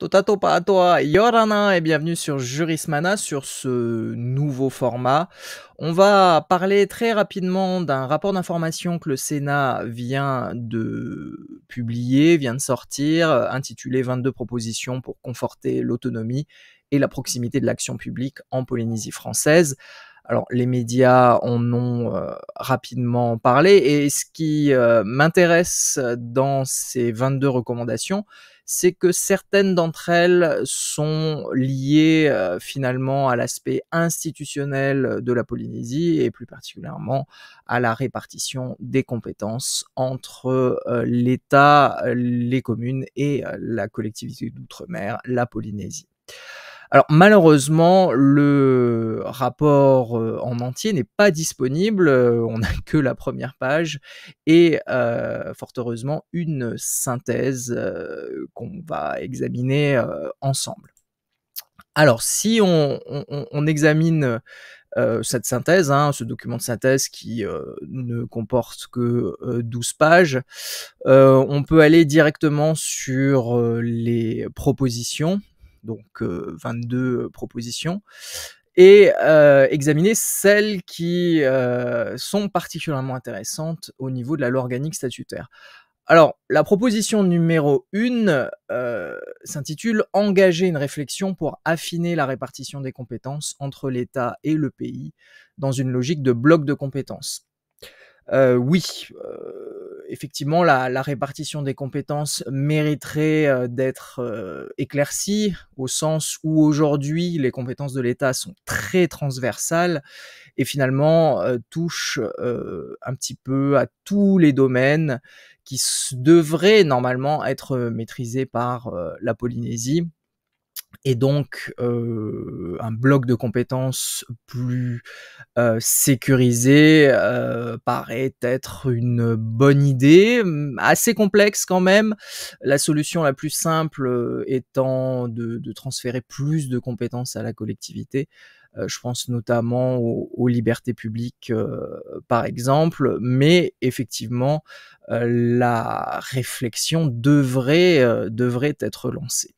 Totato pas à toi, Yorana et bienvenue sur Jurismana sur ce nouveau format. On va parler très rapidement d'un rapport d'information que le Sénat vient de publier, vient de sortir, intitulé 22 propositions pour conforter l'autonomie et la proximité de l'action publique en Polynésie française. Alors, les médias en ont rapidement parlé et ce qui m'intéresse dans ces 22 recommandations, c'est que certaines d'entre elles sont liées finalement à l'aspect institutionnel de la Polynésie et plus particulièrement à la répartition des compétences entre l'État, les communes et la collectivité d'outre-mer, la Polynésie. Alors malheureusement, le rapport en entier n'est pas disponible, on n'a que la première page et fort heureusement une synthèse qu'on va examiner ensemble. Alors si on examine cette synthèse, ce document de synthèse qui ne comporte que 12 pages, on peut aller directement sur les propositions, donc 22 propositions, et examiner celles qui sont particulièrement intéressantes au niveau de la loi organique statutaire. Alors, la proposition numéro 1 s'intitule « Engager une réflexion pour affiner la répartition des compétences entre l'État et le pays dans une logique de bloc de compétences ». Oui, effectivement, la répartition des compétences mériterait d'être éclaircie, au sens où aujourd'hui les compétences de l'État sont très transversales et finalement touchent un petit peu à tous les domaines qui devraient normalement être maîtrisés par la Polynésie. Et donc, un bloc de compétences plus sécurisé paraît être une bonne idée, assez complexe quand même. La solution la plus simple étant de transférer plus de compétences à la collectivité. Je pense notamment aux libertés publiques, par exemple, mais effectivement, la réflexion devrait être lancée.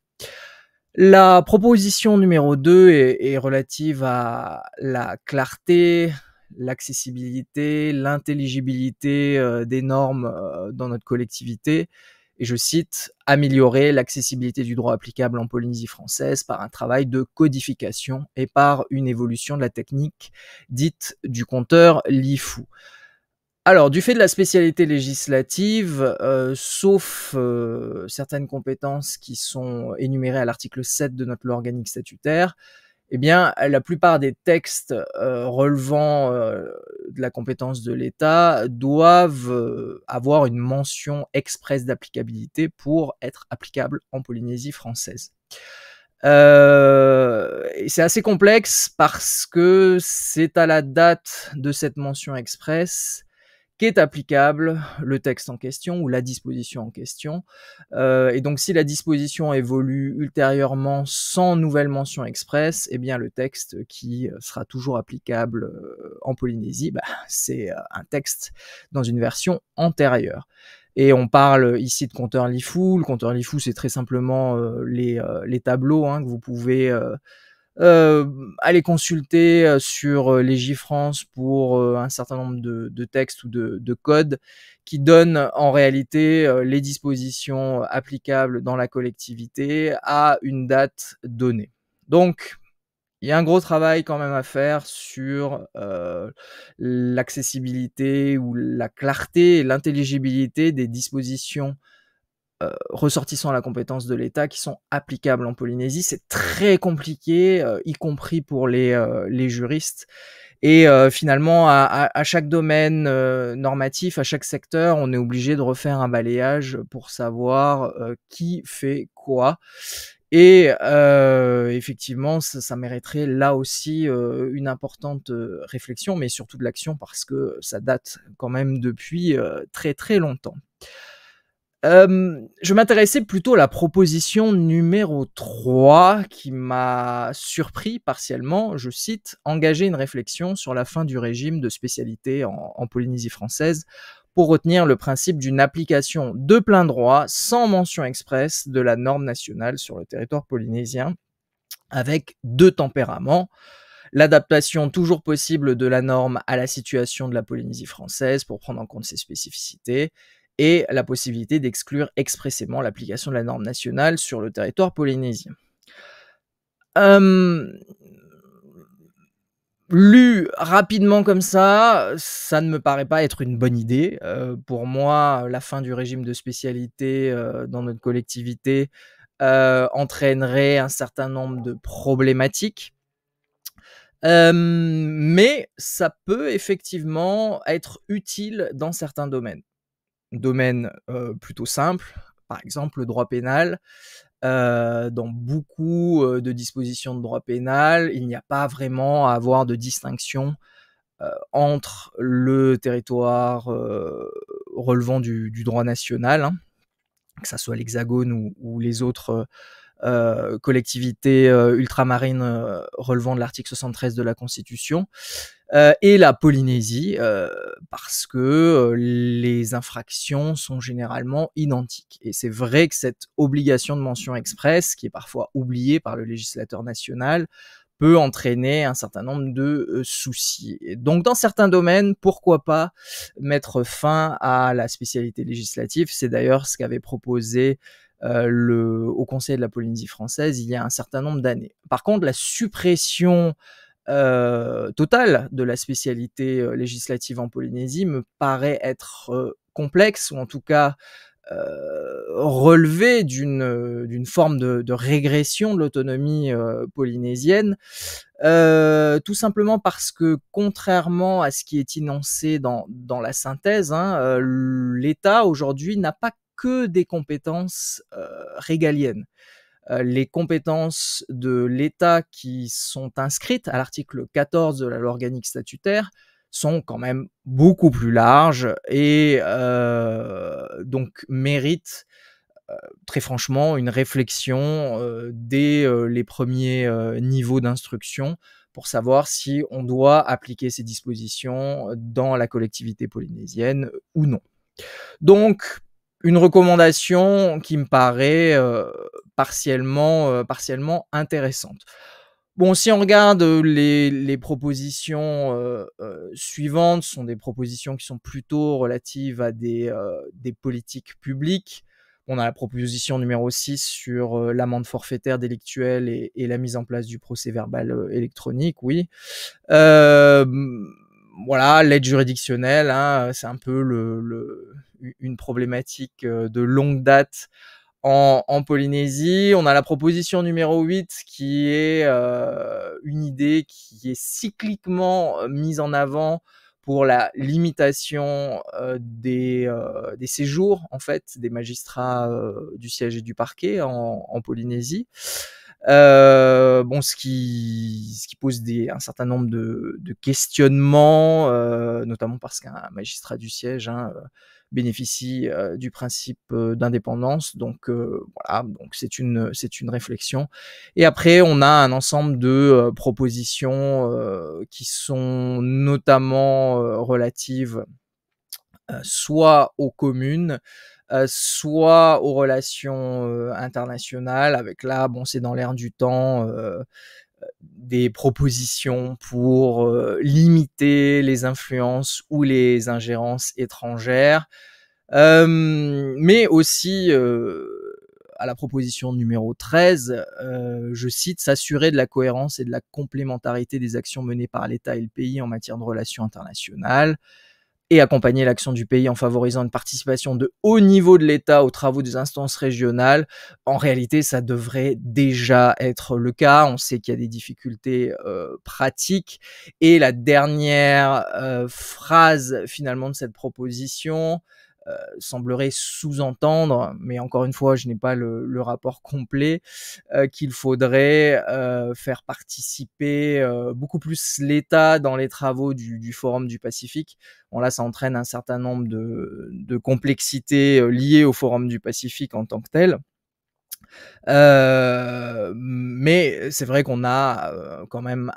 La proposition numéro 2 est relative à la clarté, l'accessibilité, l'intelligibilité des normes dans notre collectivité. Et je cite « Améliorer l'accessibilité du droit applicable en Polynésie française par un travail de codification et par une évolution de la technique dite du compteur LIFU ». Alors, du fait de la spécialité législative, sauf certaines compétences qui sont énumérées à l'article 7 de notre loi organique statutaire, eh bien, la plupart des textes relevant de la compétence de l'État doivent avoir une mention expresse d'applicabilité pour être applicables en Polynésie française. Et c'est assez complexe parce que c'est à la date de cette mention expresse qu'est applicable le texte en question ou la disposition en question. Et donc si la disposition évolue ultérieurement sans nouvelle mention expresse, eh bien le texte qui sera toujours applicable en Polynésie, c'est un texte dans une version antérieure. Et on parle ici de compteur LIFU. Le compteur LIFU, c'est très simplement les tableaux que vous pouvez aller consulter sur Légifrance pour un certain nombre de textes ou de codes qui donnent en réalité les dispositions applicables dans la collectivité à une date donnée. Donc, il y a un gros travail quand même à faire sur l'accessibilité ou la clarté et l'intelligibilité des dispositions ressortissant la compétence de l'État qui sont applicables en Polynésie. C'est très compliqué, y compris pour les juristes. Et finalement, à chaque domaine normatif, à chaque secteur, on est obligé de refaire un balayage pour savoir qui fait quoi. Et effectivement, ça mériterait là aussi une importante réflexion, mais surtout de l'action parce que ça date quand même depuis très très longtemps. Je m'intéressais plutôt à la proposition numéro 3 qui m'a surpris partiellement. Je cite « Engager une réflexion sur la fin du régime de spécialité en Polynésie française pour retenir le principe d'une application de plein droit, sans mention expresse, de la norme nationale sur le territoire polynésien, avec 2 tempéraments. L'adaptation toujours possible de la norme à la situation de la Polynésie française pour prendre en compte ses spécificités, et la possibilité d'exclure expressément l'application de la norme nationale sur le territoire polynésien. Lu rapidement comme ça ne me paraît pas être une bonne idée. Pour moi, la fin du régime de spécialité, dans notre collectivité, entraînerait un certain nombre de problématiques. Mais ça peut effectivement être utile dans certains domaines. Domaines, plutôt simples, par exemple le droit pénal. Dans beaucoup, de dispositions de droit pénal, il n'y a pas vraiment à avoir de distinction, entre le territoire, relevant du droit national, hein, que ça soit l'Hexagone ou les autres, collectivités, ultramarines, relevant de l'article 73 de la Constitution, et la Polynésie, parce que, les infractions sont généralement identiques. Et c'est vrai que cette obligation de mention expresse, qui est parfois oubliée par le législateur national, peut entraîner un certain nombre de, soucis. Et donc dans certains domaines, pourquoi pas mettre fin à la spécialité législative? C'est d'ailleurs ce qu'avait proposé, le Haut Conseil de la Polynésie française il y a un certain nombre d'années. Par contre, la suppression totale de la spécialité, législative en Polynésie me paraît être, complexe, ou en tout cas, relever d'une forme de régression de l'autonomie, polynésienne. Tout simplement parce que, contrairement à ce qui est énoncé dans la synthèse, hein, l'État aujourd'hui n'a pas que des compétences, régaliennes. Les compétences de l'État qui sont inscrites à l'article 14 de la loi organique statutaire sont quand même beaucoup plus larges, et donc méritent, très franchement, une réflexion, dès, les premiers, niveaux d'instruction, pour savoir si on doit appliquer ces dispositions dans la collectivité polynésienne, ou non. Donc, une recommandation qui me paraît, partiellement intéressante. Bon, si on regarde, les propositions, suivantes, sont des propositions qui sont plutôt relatives à des politiques publiques. On a la proposition numéro 6 sur, l'amende forfaitaire délictuelle et la mise en place du procès-verbal, électronique, oui. Voilà, l'aide juridictionnelle, hein, c'est un peu une problématique, de longue date en Polynésie. On a la proposition numéro 8 qui est, une idée qui est cycliquement, mise en avant pour la limitation, des séjours, en fait, des magistrats, du siège et du parquet en Polynésie. Bon, ce qui pose un certain nombre de questionnements, notamment parce qu'un magistrat du siège, hein, bénéficie, du principe, d'indépendance. Donc voilà, donc c'est une réflexion. Et après, on a un ensemble de, propositions, qui sont notamment, relatives, soit aux communes, soit aux relations, internationales, avec là, bon, c'est dans l'air du temps, des propositions pour, limiter les influences ou les ingérences étrangères. Mais aussi, à la proposition numéro 13, je cite: «S'assurer de la cohérence et de la complémentarité des actions menées par l'État et le pays en matière de relations internationales, et accompagner l'action du pays en favorisant une participation de haut niveau de l'État aux travaux des instances régionales». En réalité, ça devrait déjà être le cas. On sait qu'il y a des difficultés, pratiques, et la dernière, phrase finalement de cette proposition, semblerait sous-entendre, mais encore une fois, je n'ai pas le rapport complet, qu'il faudrait, faire participer, beaucoup plus l'État dans les travaux du Forum du Pacifique. Bon, là, ça entraîne un certain nombre de complexités, liées au Forum du Pacifique en tant que tel. Mais c'est vrai qu'on a, quand même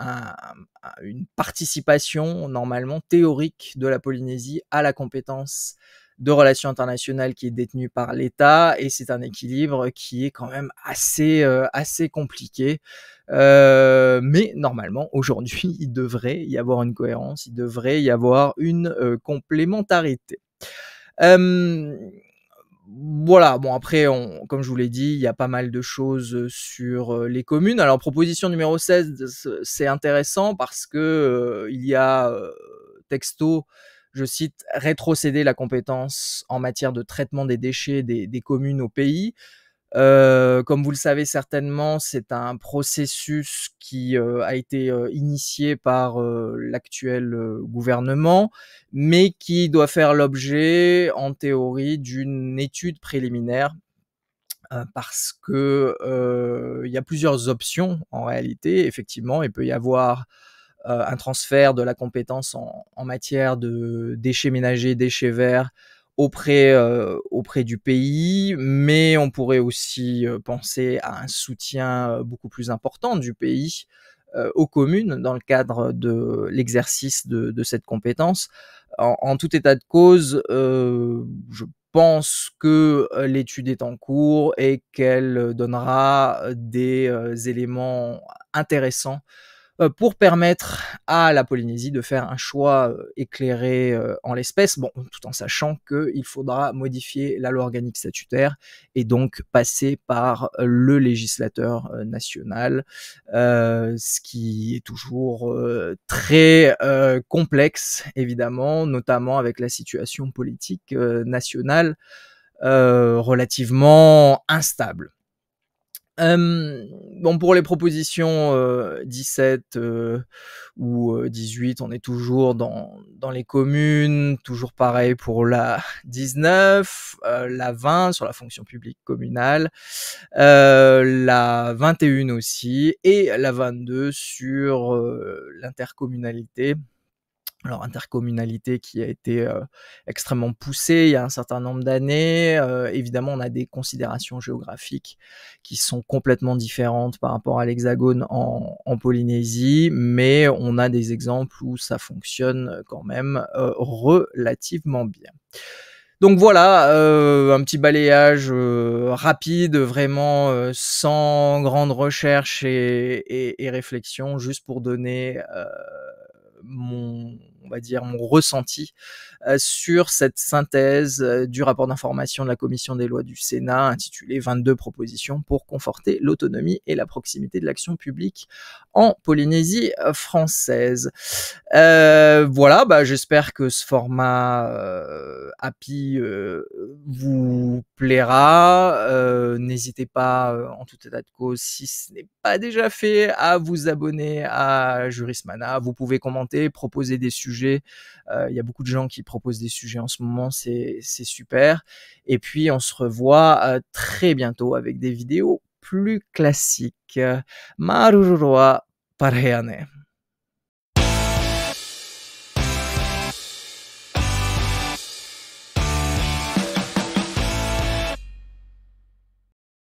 une participation normalement théorique de la Polynésie à la compétence, de relations internationales qui est détenu par l'État et c'est un équilibre qui est quand même assez compliqué. Mais normalement, aujourd'hui, il devrait y avoir une cohérence, il devrait y avoir une, complémentarité. Hem, voilà, bon après comme je vous l'ai dit, il y a pas mal de choses, sur, les communes. Alors proposition numéro 16, c'est intéressant parce que, il y a, texto, je cite: «Rétrocéder la compétence en matière de traitement des déchets des communes au pays». Comme vous le savez certainement, c'est un processus qui, a été, initié par, l'actuel, gouvernement, mais qui doit faire l'objet, en théorie, d'une étude préliminaire, parce que, il y a plusieurs options en réalité. Effectivement, il peut y avoir, un transfert de la compétence en matière de déchets ménagers, déchets verts auprès du pays, mais on pourrait aussi, penser à un soutien, beaucoup plus important du pays, aux communes dans le cadre de l'exercice de cette compétence. En tout état de cause, je pense que, l'étude est en cours et qu'elle, donnera, des, éléments intéressants pour permettre à la Polynésie de faire un choix, éclairé, en l'espèce. Bon, tout en sachant qu'il faudra modifier la loi organique statutaire et donc passer par le législateur, national, ce qui est toujours, très, complexe évidemment, notamment avec la situation politique, nationale, relativement instable. Hem, bon pour les propositions, 17, ou 18, on est toujours dans les communes, toujours pareil pour la 19, la 20 sur la fonction publique communale, la 21 aussi et la 22 sur, l'intercommunalité. Alors intercommunalité qui a été, extrêmement poussée il y a un certain nombre d'années. Évidemment, on a des considérations géographiques qui sont complètement différentes par rapport à l'Hexagone en Polynésie, mais on a des exemples où ça fonctionne quand même, relativement bien. Donc voilà, un petit balayage, rapide, vraiment, sans grande recherche et réflexion, juste pour donner, on va dire mon ressenti, sur cette synthèse, du rapport d'information de la commission des lois du Sénat intitulé «22 propositions pour conforter l'autonomie et la proximité de l'action publique en Polynésie, française». Voilà, bah, j'espère que ce format, happy, vous plaira. N'hésitez pas, en tout état de cause, si ce n'est pas déjà fait, à vous abonner à Jurismana. Vous pouvez commenter, proposer des sujets. Il y a beaucoup de gens qui proposent des sujets en ce moment, c'est super. Et puis on se revoit, très bientôt avec des vidéos plus classiques. Marurua Parheane.